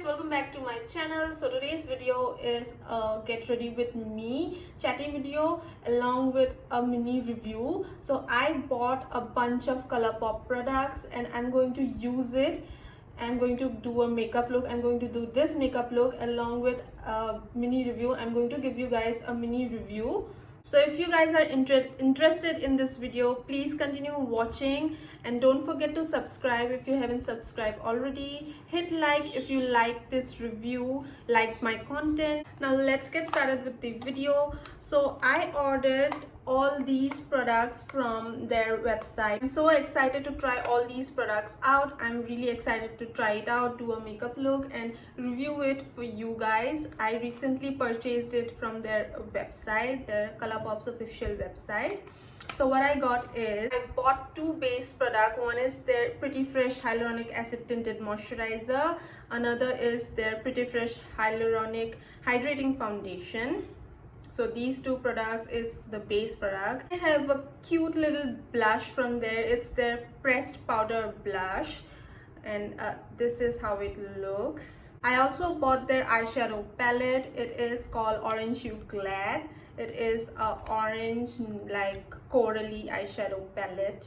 welcome back to my channel. So today's video is a get ready with me chatting video along with a mini review. So I bought a bunch of Colourpop products and I'm going to use it. I'm going to do a makeup look. I'm going to do this makeup look along with a mini review. I'm going to give you guys a mini review. So if you guys are interested in this video, please continue watching and don't forget to subscribe if you haven't subscribed already. Hit like if you like this review, like my content. Now let's get started with the video. So I ordered all these products from their website. I'm so excited to try all these products out. I'm really excited to try it out, do a makeup look and review it for you guys. I recently purchased it from their website, their Colourpop's official website. So what I got is, I bought two base products. One is their Pretty Fresh Hyaluronic Acid Tinted Moisturizer. Another is their Pretty Fresh Hyaluronic Hydrating Foundation. So these two products is the base product. I have a cute little blush from there. It's their pressed powder blush and this is how it looks. I also bought their eyeshadow palette. It is called Orange Hued Glad. It is a orange like corally eyeshadow palette.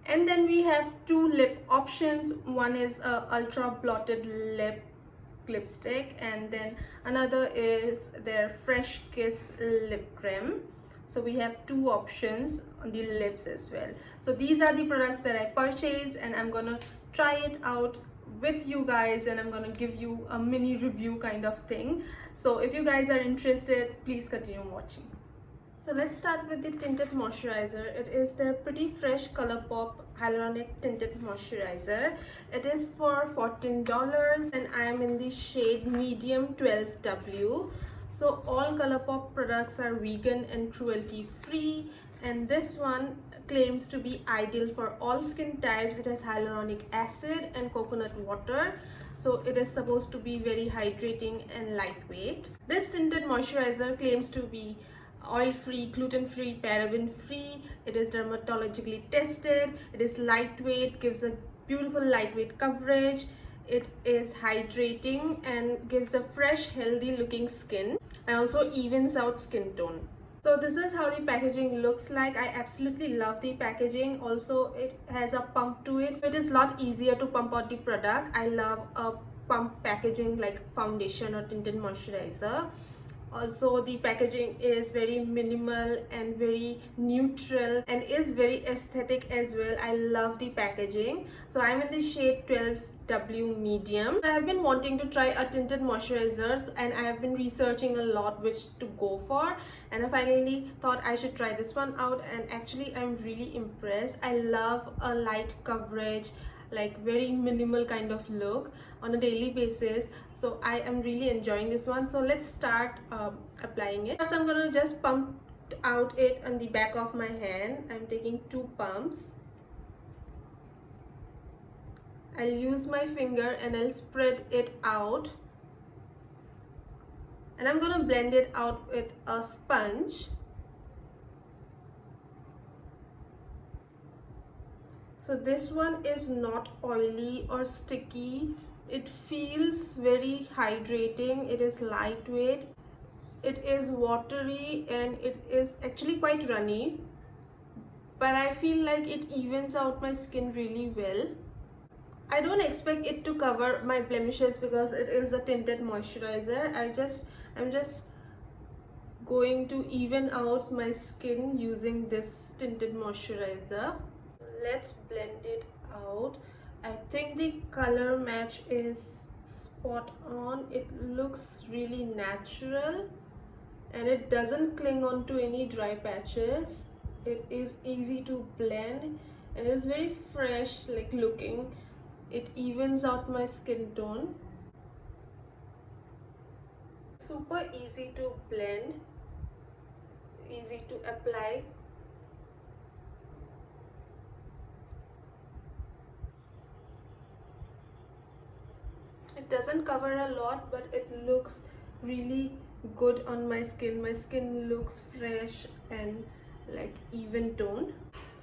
And then we have two lip options. One is a ultra blotted lipstick and then another is their Fresh Kiss lip cream. So we have two options on the lips as well. So these are the products that I purchased and I'm gonna try it out with you guys and I'm gonna give you a mini review kind of thing. So if you guys are interested, please continue watching. So let's start with the Tinted Moisturizer. It is their Pretty Fresh Colourpop Hyaluronic Tinted Moisturizer. It is for $14 and I am in the shade medium 12W. So all Colourpop products are vegan and cruelty free and this one claims to be ideal for all skin types. It has hyaluronic acid and coconut water. So it is supposed to be very hydrating and lightweight. This tinted moisturizer claims to be oil-free, gluten-free, paraben-free. It is dermatologically tested. It is lightweight, gives a beautiful lightweight coverage. It is hydrating and gives a fresh, healthy looking skin and also evens out skin tone. So this is how the packaging looks like. I absolutely love the packaging. Also it has a pump to it, so it is a lot easier to pump out the product. I love a pump packaging like foundation or tinted moisturizer. Also the packaging is very minimal and very neutral and is very aesthetic as well. I love the packaging. So I'm in the shade 12W medium. I have been wanting to try a tinted moisturizer and I have been researching a lot which to go for and I finally thought I should try this one out and actually I'm really impressed. I love a light coverage, like very minimal kind of look on a daily basis. So I am really enjoying this one. So let's start applying it. First I'm gonna just pump out it on the back of my hand. I'm taking two pumps. I'll use my finger and I'll spread it out and I'm gonna blend it out with a sponge. So this one is not oily or sticky. It feels very hydrating. It is lightweight. It is watery and it is actually quite runny. But I feel like it evens out my skin really well. I don't expect it to cover my blemishes because it is a tinted moisturizer. I'm just going to even out my skin using this tinted moisturizer. Let's blend it out. I think the color match is spot on. It looks really natural and it doesn't cling on to any dry patches. It is easy to blend and it is very fresh like looking. It evens out my skin tone. Super easy to blend, easy to apply. It doesn't cover a lot, but it looks really good on my skin. My skin looks fresh and like even tone.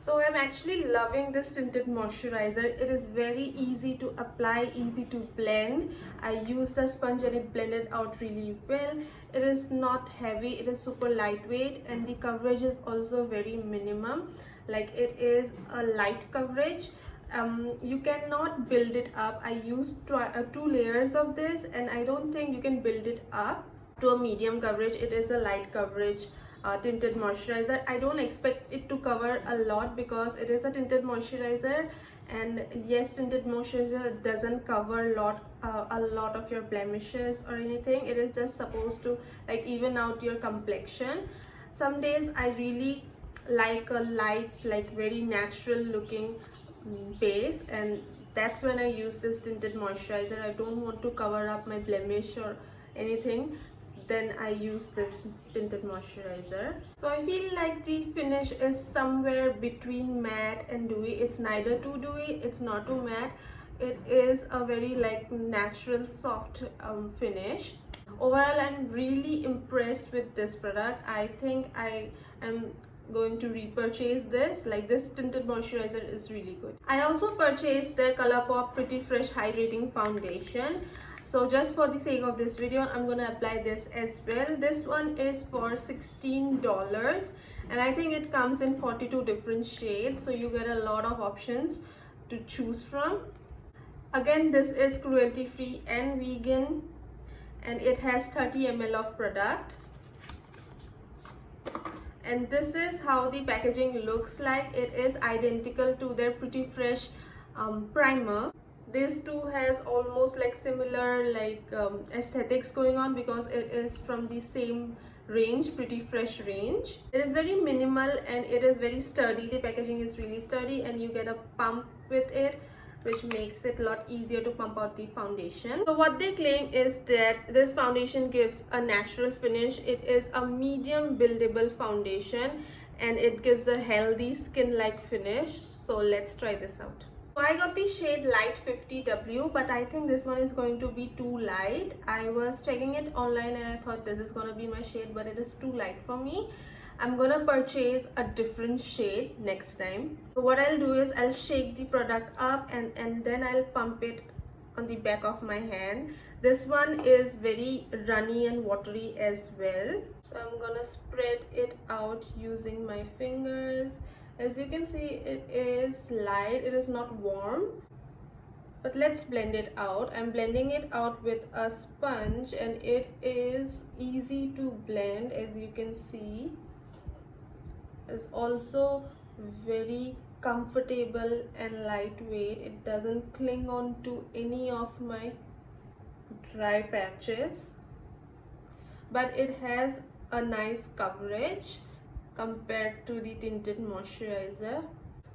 So I'm actually loving this tinted moisturizer. It is very easy to apply, easy to blend. I used a sponge and it blended out really well. It is not heavy, it is super lightweight, and the coverage is also very minimum. Like, it is a light coverage. You cannot build it up. I used two layers of this, and I don't think you can build it up to a medium coverage. It is a light coverage tinted moisturizer. I don't expect it to cover a lot because it is a tinted moisturizer, and yes, tinted moisturizer doesn't cover a lot of your blemishes or anything. It is just supposed to like even out your complexion. Some days I really like a light, like very natural looking base, and that's when I use this tinted moisturizer. I don't want to cover up my blemish or anything, then I use this tinted moisturizer. So I feel like the finish is somewhere between matte and dewy. It's neither too dewy, it's not too matte. It is a very like natural soft finish. Overall, I'm really impressed with this product. I think I am going to repurchase this. Like, this tinted moisturizer is really good. I also purchased their Colourpop Pretty Fresh Hydrating Foundation. So just for the sake of this video, I'm gonna apply this as well. This one is for $16, and I think it comes in 42 different shades, so you get a lot of options to choose from. Again, this is cruelty free and vegan, and it has 30 ml of product. And this is how the packaging looks like. It is identical to their Pretty Fresh primer. This too has almost like similar like aesthetics going on because it is from the same range, Pretty Fresh range. It is very minimal and it is very sturdy. The packaging is really sturdy, and you get a pump with it, which makes it a lot easier to pump out the foundation. So what they claim is that this foundation gives a natural finish. It is a medium buildable foundation, and it gives a healthy skin-like finish. So let's try this out. So I got the shade Light 50W, but I think this one is going to be too light. I was checking it online and I thought this is going to be my shade, but it is too light for me. I'm gonna purchase a different shade next time. So what I'll do is I'll shake the product up and then I'll pump it on the back of my hand. This one is very runny and watery as well. So I'm gonna spread it out using my fingers. As you can see, it is light, it is not warm. But let's blend it out. I'm blending it out with a sponge, and it is easy to blend. As you can see, it's also very comfortable and lightweight. It doesn't cling on to any of my dry patches, but it has a nice coverage compared to the tinted moisturizer.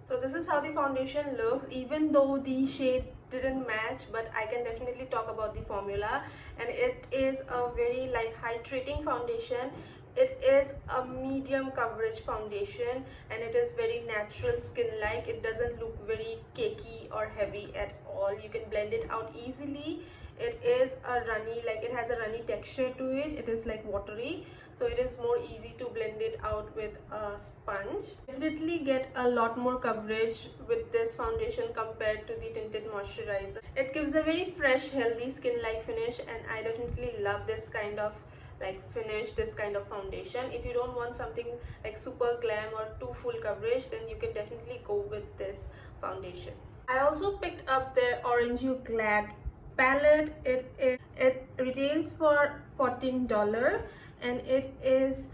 So this is how the foundation looks, even though the shade didn't match, but I can definitely talk about the formula. And it is a very like hydrating foundation. It is a medium coverage foundation, and it is very natural skin like. It doesn't look very cakey or heavy at all. You can blend it out easily. It is a runny, like it has a runny texture to it. It is like watery, so it is more easy to blend it out with a sponge. Definitely get a lot more coverage with this foundation compared to the tinted moisturizer. It gives a very fresh, healthy skin like finish, and I definitely love this kind of like finish, this kind of foundation. If you don't want something like super glam or too full coverage, then you can definitely go with this foundation. I also picked up their Orange You Glad palette. It retails for $14, and it has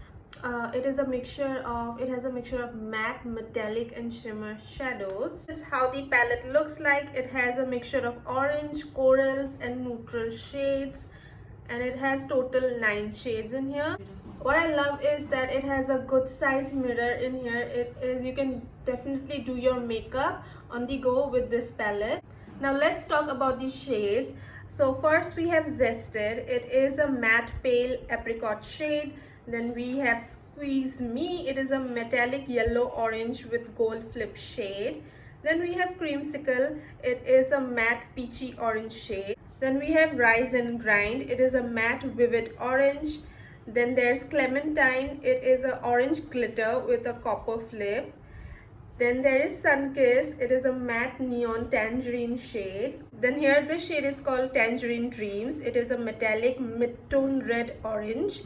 a mixture of matte, metallic and shimmer shadows. This is how the palette looks like. It has a mixture of orange, corals and neutral shades, and it has total 9 shades in here. What I love is that it has a good size mirror in here. You can definitely do your makeup on the go with this palette. Now let's talk about the shades. So first we have Zested. It is a matte pale apricot shade. Then we have Squeeze Me. It is a metallic yellow orange with gold flip shade. Then we have Creamsicle. It is a matte peachy orange shade. Then we have Rise and Grind. It is a matte vivid orange. Then there's Clementine. It is an orange glitter with a copper flip. Then there is Sunkiss. It is a matte neon tangerine shade. Then here this shade is called Tangerine Dreams. It is a metallic mid-tone red orange.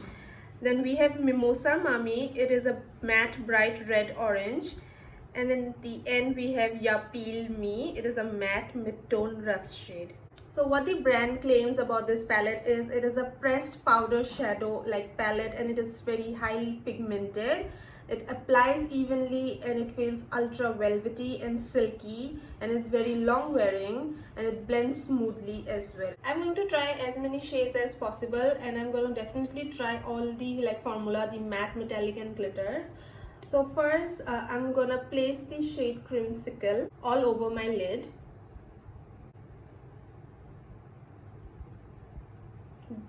Then we have Mimosa Mami. It is a matte bright red orange. And then at the end we have Yapil Me. It is a matte mid-tone rust shade. So what the brand claims about this palette is it is a pressed powder shadow like palette, and it is very highly pigmented. It applies evenly and it feels ultra velvety and silky, and is very long wearing, and it blends smoothly as well. I'm going to try as many shades as possible, and I'm going to definitely try all the formula, the matte, metallic and glitters. So first I'm gonna place the shade Creamsicle all over my lid.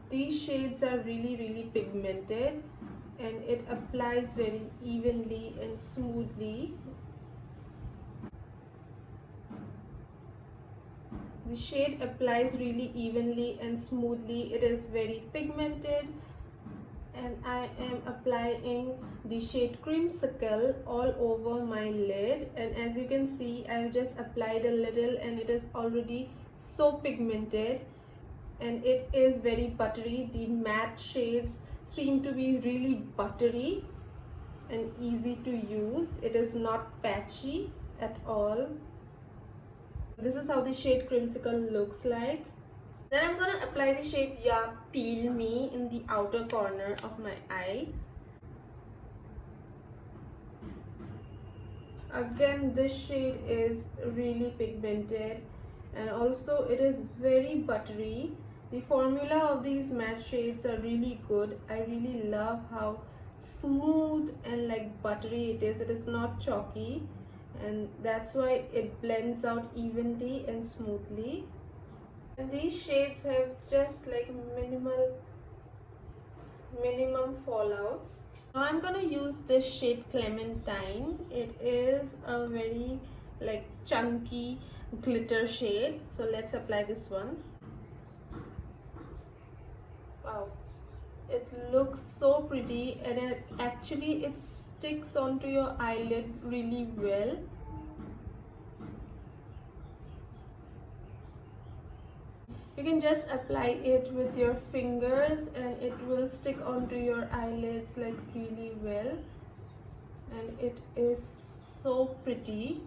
These shades are really pigmented, and it applies very evenly and smoothly. The shade applies really evenly and smoothly. It is very pigmented, and I am applying the shade Creamsicle all over my lid, and as you can see I have just applied a little and it is already so pigmented, and it is very buttery. The matte shades seem to be really buttery and easy to use. It is not patchy at all. This is how the shade Creamsicle looks like. Then I'm gonna apply the shade Ya Peel Me in the outer corner of my eyes. Again, this shade is really pigmented, and also it is very buttery. The formula of these matte shades are really good. I really love how smooth and buttery it is. It is not chalky, and that's why it blends out evenly and smoothly. And these shades have just minimum fallouts. Now I'm gonna use this shade Clementine. It is a very chunky glitter shade. So let's apply this one. Wow, it looks so pretty, and it sticks onto your eyelid really well. You can just apply it with your fingers and it will stick onto your eyelids really well, and it is so pretty.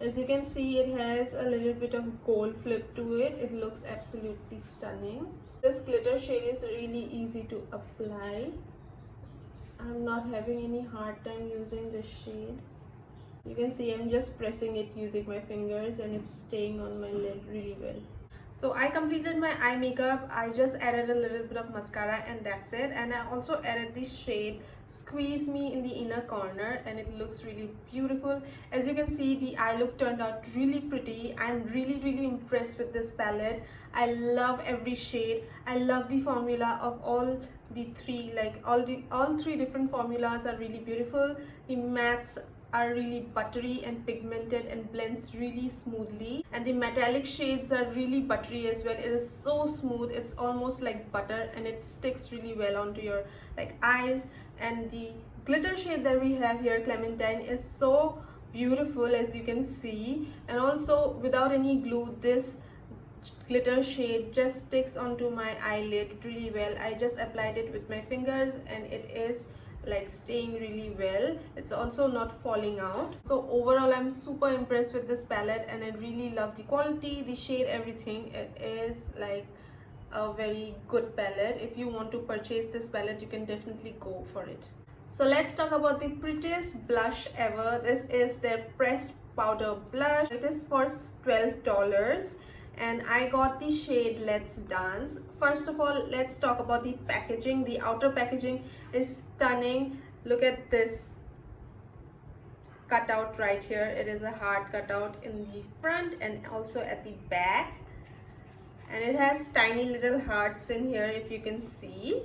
As you can see, it has a little bit of gold flip to it. It looks absolutely stunning. This glitter shade is really easy to apply. I'm not having any hard time using this shade. You can see I'm just pressing it using my fingers, and it's staying on my lid really well. So I completed my eye makeup. I just added a little bit of mascara and that's it. And I also added the shade Squeeze Me in the inner corner, and it looks really beautiful. As you can see, the eye look turned out really pretty. I'm really impressed with this palette. I love every shade. I love the formula of all the three, all three different formulas are really beautiful. The mattes are really buttery and pigmented and blends really smoothly, and the metallic shades are really buttery as well. It is so smooth, it's almost like butter, and it sticks really well onto your eyes. And the glitter shade that we have here, Clementine, is so beautiful, as you can see, and also without any glue, this glitter shade just sticks onto my eyelid really well. I just applied it with my fingers, and it is staying really well. It's also not falling out. So overall, I'm super impressed with this palette, and I really love the quality, the shade, everything. It is a very good palette. If you want to purchase this palette, you can definitely go for it. So let's talk about the prettiest blush ever. This is their pressed powder blush. It is for $12, and I got the shade Let's Dance. First of all, let's talk about the packaging. The outer packaging is stunning. Look at this cutout right here. It is a heart cutout in the front and also at the back, and it has tiny little hearts in here, if you can see.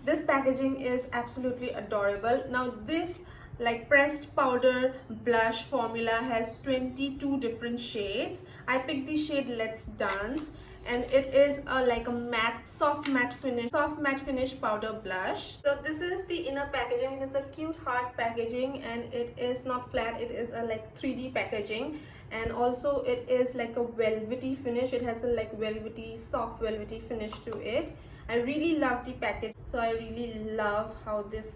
This packaging is absolutely adorable. Now this pressed powder blush formula has 22 different shades. I picked the shade Let's Dance, and it is like a matte soft matte finish powder blush. So this is the inner packaging. It is a cute heart packaging, and it is not flat, it is a like 3D packaging, and also it is like a velvety finish. It has a like velvety, soft velvety finish to it. I really love the package, so I really love how this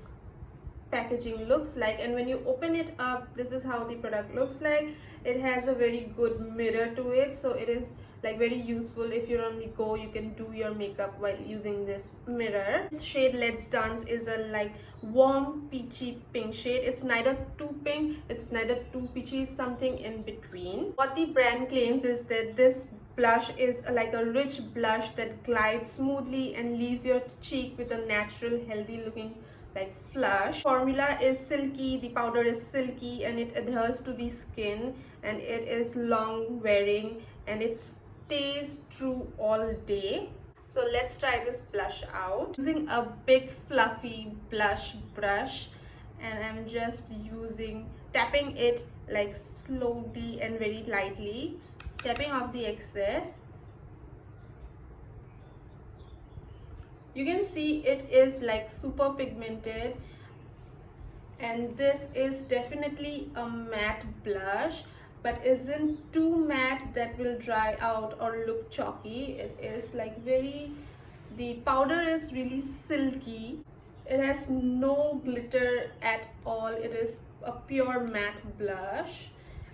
packaging looks like. And when you open it up, this is how the product looks like. It has a very good mirror to it, so it is like very useful if you're on the go. You can do your makeup while using this mirror. This shade Let's Dance is a like warm peachy pink shade. It's neither too pink, it's neither too peachy, something in between. What the brand claims is that this blush is like a rich blush that glides smoothly and leaves your cheek with a natural, healthy looking like flush. Formula is silky, the powder is silky, and it adheres to the skin, and it is long wearing, and it stays true all day. So let's try this blush out. Using a big fluffy blush brush, and I'm just tapping it like slowly and very lightly, tapping off the excess. You can see it is like super pigmented, and this is definitely a matte blush, but isn't too matte that will dry out or look chalky. It is like the powder is really silky. It has no glitter at all. It is a pure matte blush,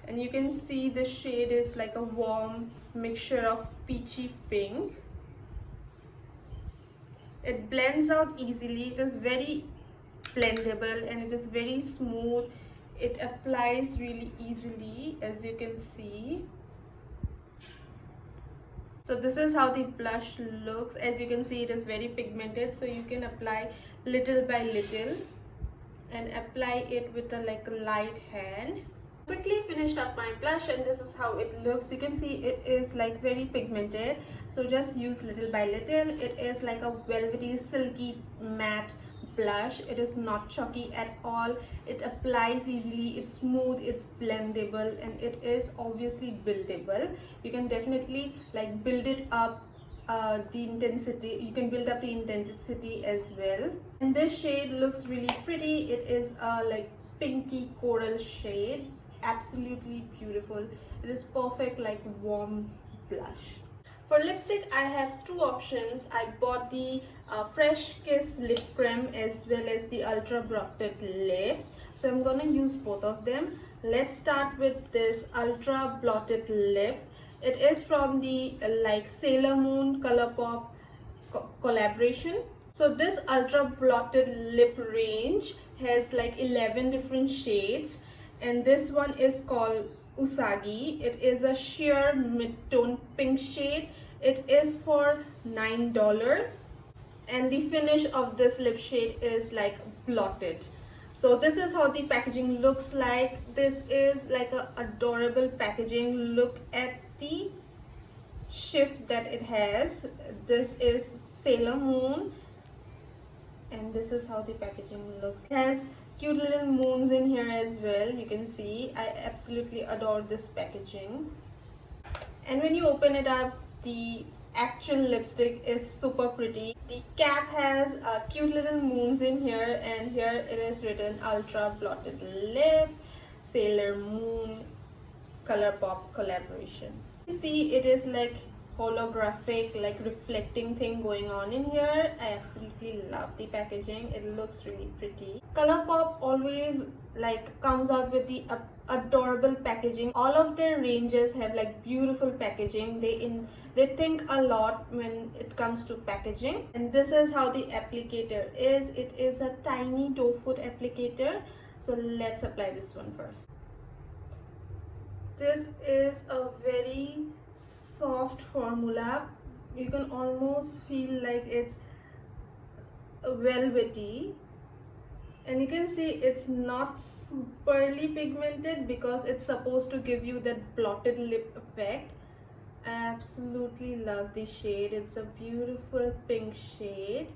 and you can see the shade is like a warm mixture of peachy pink. It blends out easily. It is very blendable, and it is very smooth. It applies really easily, as you can see. So this is how the blush looks. As you can see, it is very pigmented, so you can apply little by little and apply it with a like light hand. Quickly finished up my blush, and this is how it looks. You can see it is like very pigmented, so just use little by little. It is like a velvety, silky, matte blush. It is not chalky at all. It applies easily, it's smooth, it's blendable, and it is obviously buildable. You can definitely like build it up, the intensity. You can build up the intensity as well. And this shade looks really pretty. It is a like pinky coral shade. Absolutely beautiful. It is perfect like warm blush. For lipstick, I have two options. I bought the Fresh Kiss lip cream as well as the ultra blotted lip, so I'm gonna use both of them. Let's start with this ultra blotted lip. It is from the like Sailor Moon Colourpop collaboration. So this ultra blotted lip range has like 11 different shades, and this one is called Usagi. It is a sheer mid-tone pink shade. It is for $9, and the finish of this lip shade is like blotted. So this is how the packaging looks like. This is like a adorable packaging. Look at the shift that it has. This is Sailor Moon, and this is how the packaging looks. It has cute little moons in here as well. You can see I absolutely adore this packaging. And when you open it up, the actual lipstick is super pretty. The cap has cute little moons in here, and here it is written ultra blotted lip, Sailor Moon Colourpop collaboration. You see it is like holographic, like reflecting thing going on in here. I absolutely love the packaging. It looks really pretty. Colourpop always like comes out with the adorable packaging. All of their ranges have like beautiful packaging. They think a lot when it comes to packaging. And this is how the applicator is. It is a tiny doe foot applicator. So let's apply this one first. This is a very soft formula. You can almost feel like it's velvety, and you can see it's not superly pigmented because it's supposed to give you that blotted lip effect. I absolutely love the shade. It's a beautiful pink shade.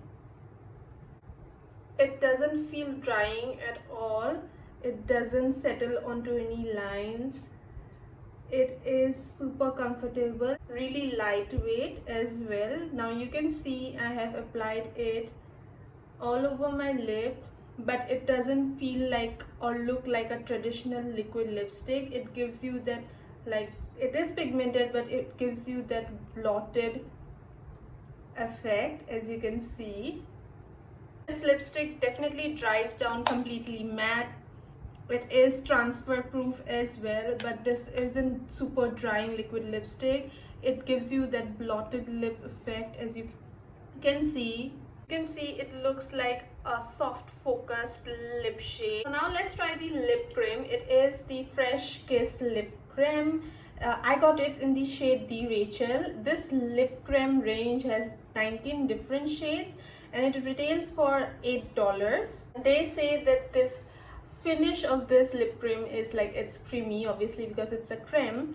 It doesn't feel drying at all. It doesn't settle onto any lines. It is super comfortable, really lightweight as well. Now you can see I have applied it all over my lip, but it doesn't feel like or look like a traditional liquid lipstick. It gives you that, like, it is pigmented, but it gives you that blotted effect, as you can see. This lipstick definitely dries down completely matte. It is transfer proof as well, but this isn't super drying liquid lipstick. It gives you that blotted lip effect, as you can see. You can see it looks like a soft focused lip shade. So now let's try the lip cream. It is the Fresh Kiss lip cream. I got it in the shade The Rachel. This lip cream range has 19 different shades and it retails for $8. They say that this finish of this lip cream is like, it's creamy obviously because it's a cream,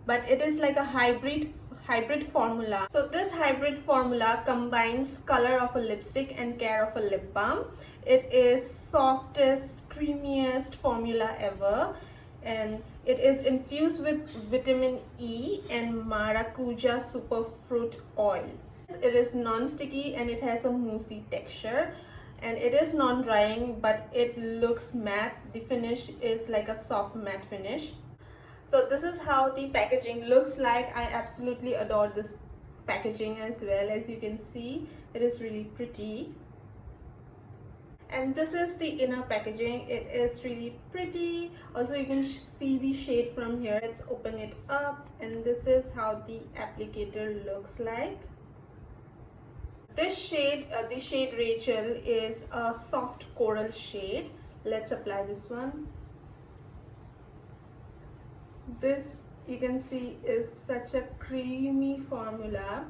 but it is like a hybrid formula. So this hybrid formula combines color of a lipstick and care of a lip balm. It is softest, creamiest formula ever, and it is infused with vitamin E and maracuja superfruit oil. It is non-sticky and it has a moussey texture, and it is non-drying, but it looks matte. The finish is like a soft matte finish. So this is how the packaging looks like. I absolutely adore this packaging as well. As you can see, it is really pretty. And this is the inner packaging. It is really pretty. Also, you can see the shade from here. Let's open it up, and this is how the applicator looks like. This shade, the shade Rachel, is a soft coral shade. Let's apply this one. This, you can see, is such a creamy formula,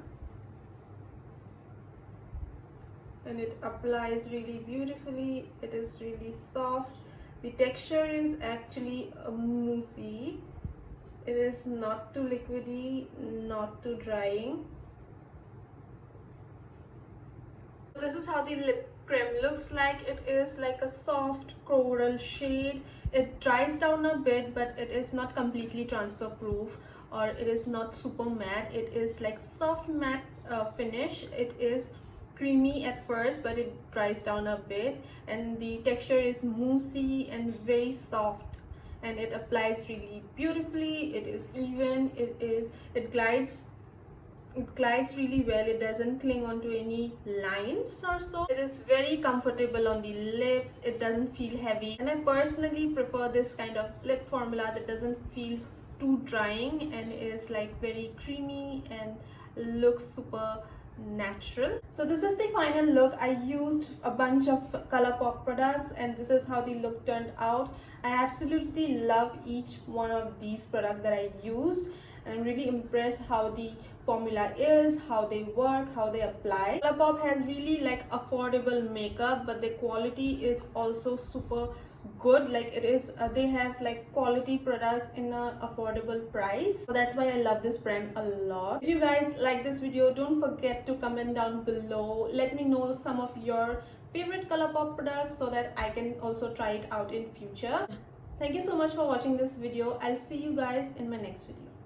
and it applies really beautifully. It is really soft. The texture is actually a moussey. It is not too liquidy, not too drying. This is how the lip cream looks like. It is like a soft coral shade. It dries down a bit, but it is not completely transfer proof, or it is not super matte. It is like soft matte finish. It is creamy at first, but it dries down a bit, and the texture is moussey and very soft, and it applies really beautifully. It is even. It glides really well. It doesn't cling onto any lines or so. It is very comfortable on the lips. It doesn't feel heavy, and I personally prefer this kind of lip formula that doesn't feel too drying and is like very creamy and looks super natural. So this is the final look. I used a bunch of Colourpop products, and this is how the look turned out. I absolutely love each one of these products that I used, and I'm really impressed how the formula is, how they work, how they apply. Colourpop has really like affordable makeup, but the quality is also super good. Like, it is they have like quality products in a affordable price, so that's why I love this brand a lot. If you guys like this video, don't forget to comment down below. Let me know some of your favorite Colourpop products so that I can also try it out in future. Thank you so much for watching this video. I'll see you guys in my next video.